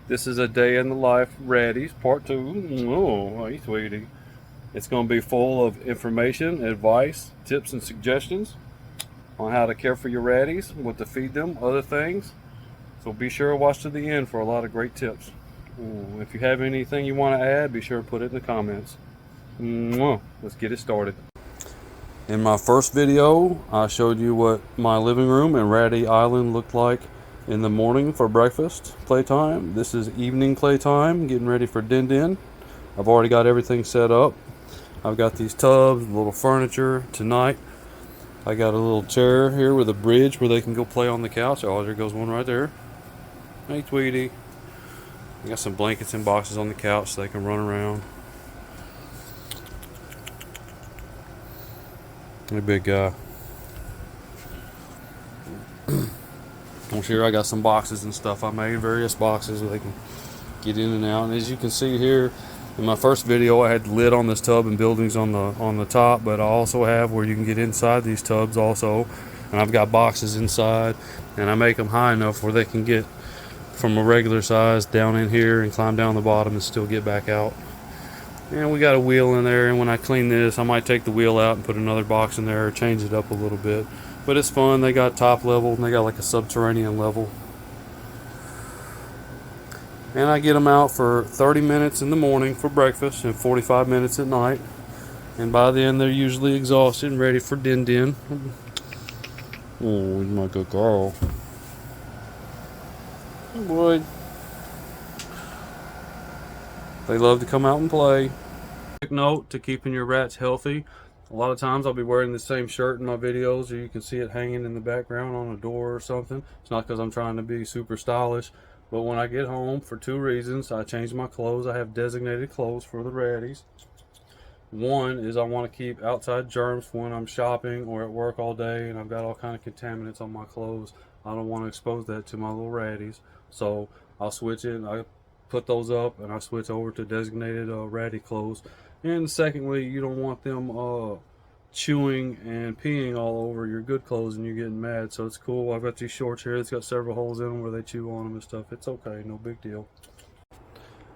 This is a day in the life Ratty's part 2. Oh, hey sweetie. It's going to be full of information, advice, tips, and suggestions on how to care for your Ratties, what to feed them, other things. So be sure to watch to the end for a lot of great tips. If you have anything you want to add, be sure to put it in the comments. Let's get it started. In my first video, I showed you what my living room and Ratty Island looked like in the morning for breakfast playtime. This is evening playtime, getting ready for Din Din. I've already got everything set up. I've got these tubs, a little furniture tonight. I got a little chair here with a bridge where they can go play on the couch. Oh, there goes one right there. Hey, Tweety. I got some blankets and boxes on the couch so they can run around. Hey, big guy. Here I got some boxes and stuff. I made various boxes where they can get in and out. And as you can see here, in my first video, I had the lid on this tub and buildings on the top, but I also have where you can get inside these tubs also. And I've got boxes inside, and I make them high enough where they can get from a regular size down in here and climb down the bottom and still get back out. And we got a wheel in there, and when I clean this, I might take the wheel out and put another box in there or change it up a little bit. But it's fun. They got top level and they got like a subterranean level. And I get them out for 30 minutes in the morning for breakfast and 45 minutes at night. And by then they're usually exhausted and ready for Din Din. Oh, he's my good girl. Good boy. They love to come out and play. Quick note to keeping your rats healthy. A lot of times I'll be wearing the same shirt in my videos, or you can see it hanging in the background on a door or something. It's not because I'm trying to be super stylish, but when I get home, for two reasons, I change my clothes. I have designated clothes for the Ratties. One is I want to keep outside germs for when I'm shopping or at work all day and I've got all kind of contaminants on my clothes. I don't want to expose that to my little Ratties. So I'll switch it. I put those up and I switch over to designated Ratty clothes. And secondly, you don't want them chewing and peeing all over your good clothes and you're getting mad. So it's cool. I've got these shorts here. It's got several holes in them where they chew on them and stuff. It's okay. No big deal.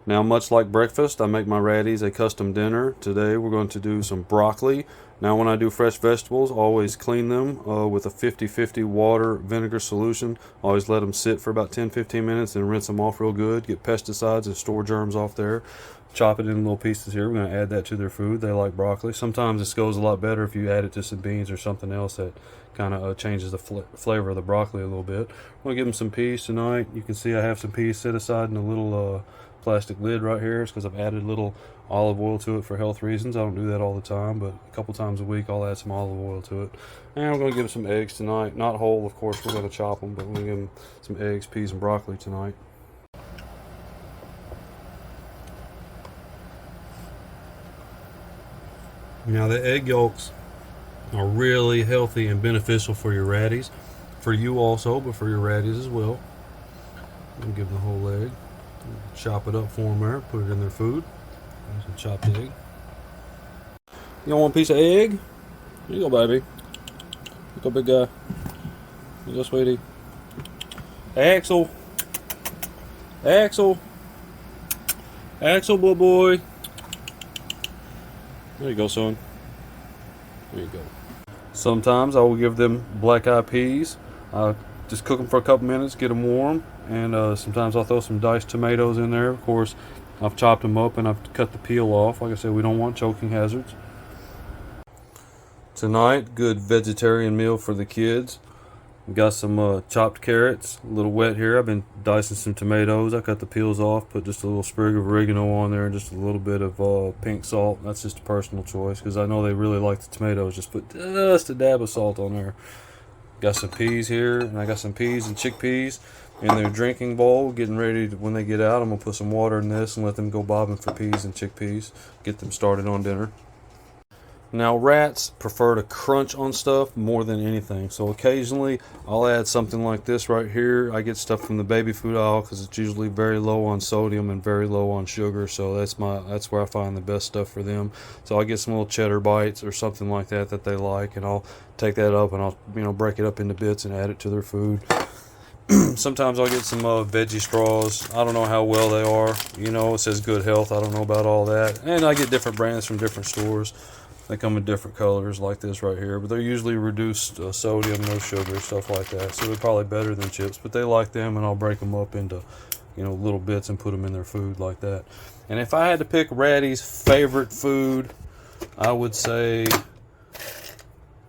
Now, much like breakfast, I make my Ratties a custom dinner. Today we're going to do some broccoli. Now, when I do fresh vegetables, I always clean them with a 50-50 water vinegar solution. Always let them sit for about 10-15 minutes and rinse them off real good. Get pesticides and store germs off there. Chop it in little pieces here. We're going to add that to their food. They like broccoli. Sometimes this goes a lot better if you add it to some beans or something else that kind of changes the flavor of the broccoli a little bit. I'm going to give them some peas tonight. You can see I have some peas set aside in a little plastic lid right here. It's because I've added a little olive oil to it for health reasons. I don't do that all the time, but a couple times a week I'll add some olive oil to it. And we're going to give them some eggs tonight. Not whole, of course. We're going to chop them, but we're going to give them some eggs, peas, and broccoli tonight. Now, the egg yolks are really healthy and beneficial for your Ratties. For you also, but for your Ratties as well. I'll give them the whole egg. Chop it up for them there. Put it in their food. There's a chopped egg. You want a piece of egg? Here you go, baby. Here you go, big guy. Here you go, sweetie. Axel. Axel. Axel, boy. There you go, son. There you go. Sometimes I will give them black-eyed peas. Just cook them for a couple minutes, get them warm, and sometimes I'll throw some diced tomatoes in there. Of course, I've chopped them up and I've cut the peel off. Like I said, we don't want choking hazards. Tonight, good vegetarian meal for the kids. We've got some chopped carrots, a little wet here. I've been dicing some tomatoes. I cut the peels off, put just a little sprig of oregano on there and just a little bit of pink salt. That's just a personal choice because I know they really like the tomatoes. Just put just a dab of salt on there. Got some peas here, and I got some peas and chickpeas in their drinking bowl, getting ready to, when they get out, I'm going to put some water in this and let them go bobbing for peas and chickpeas, get them started on dinner. Now, rats prefer to crunch on stuff more than anything, so occasionally I'll add something like this right here. I get stuff from the baby food aisle because it's usually very low on sodium and very low on sugar, so that's where I find the best stuff for them. So I get some little cheddar bites or something like that they like, and I'll take that up and I'll break it up into bits and add it to their food. Sometimes I'll get some veggie straws. I don't know how well they are. You know, it says good health. I don't know about all that. And I get different brands from different stores. They come in different colors like this right here. But they're usually reduced sodium, no sugar, stuff like that. So they're probably better than chips. But they like them, and I'll break them up into, you know, little bits and put them in their food like that. And if I had to pick Ratty's favorite food, I would say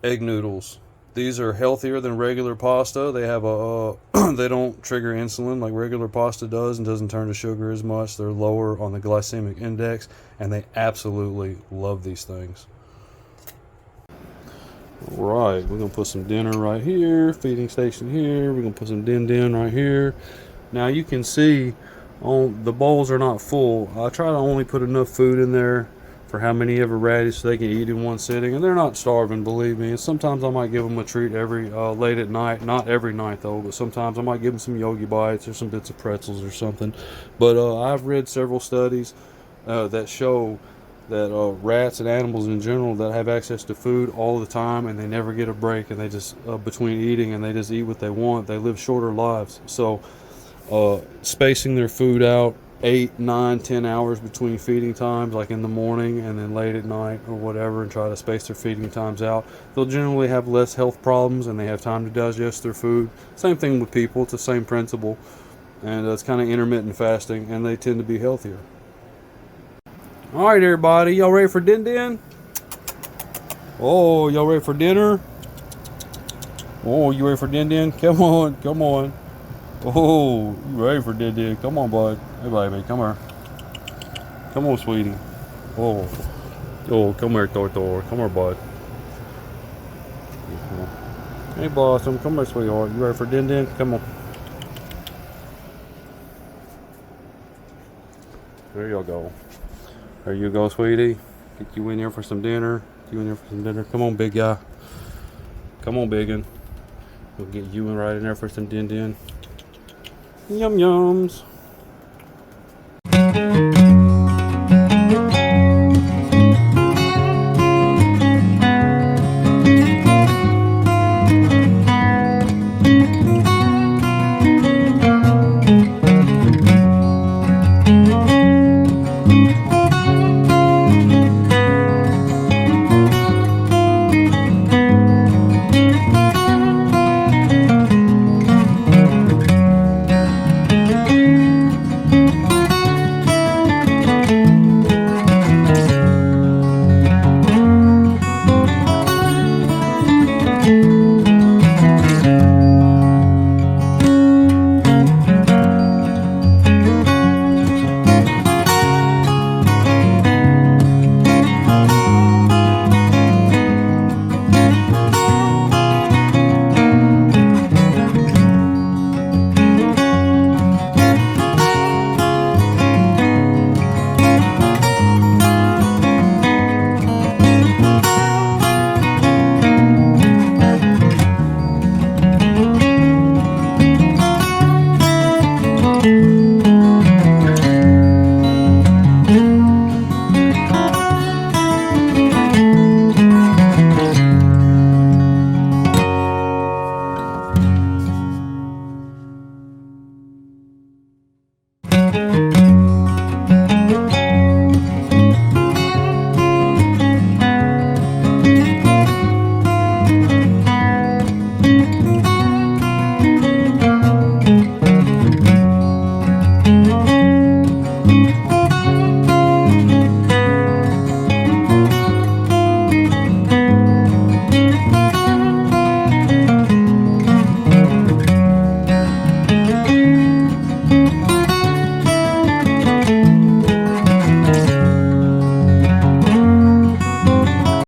egg noodles. These are healthier than regular pasta. They have a they don't trigger insulin like regular pasta does, and doesn't turn to sugar as much. They're lower on the glycemic index, and they absolutely love these things. All right, we're gonna put some dinner right here, feeding station here. We're gonna put some din right here. Now you can see the bowls are not full. I try to only put enough food in there for how many ever Ratty so they can eat in one sitting, and they're not starving, believe me. And sometimes I might give them a treat every late at night, not every night though, but sometimes I might give them some Yogi Bites or some bits of pretzels or something. But I've read several studies that show that rats and animals in general that have access to food all the time, and they never get a break, and they just between eating, and they just eat what they want, they live shorter lives. So spacing their food out 8, 9, 10 hours between feeding times, like in the morning and then late at night or whatever, and try to space their feeding times out, they'll generally have less health problems, and they have time to digest their food. Same thing with people. It's the same principle, and it's kind of intermittent fasting, and they tend to be healthier. All right, everybody, y'all ready for din? Oh, y'all ready for dinner? Oh, you ready for din? Come on. Oh, you ready for din? Come on, bud. Hey, baby, come here. Come on, sweetie. Oh, come here, Thor. Come here, bud. Hey, Blossom, come here, sweetheart. You ready for din? Come on. There you go. There you go, sweetie. Get you in here for some dinner. Come on, big guy. Come on, biggin. We'll get you in right in there for some din. Yum yums.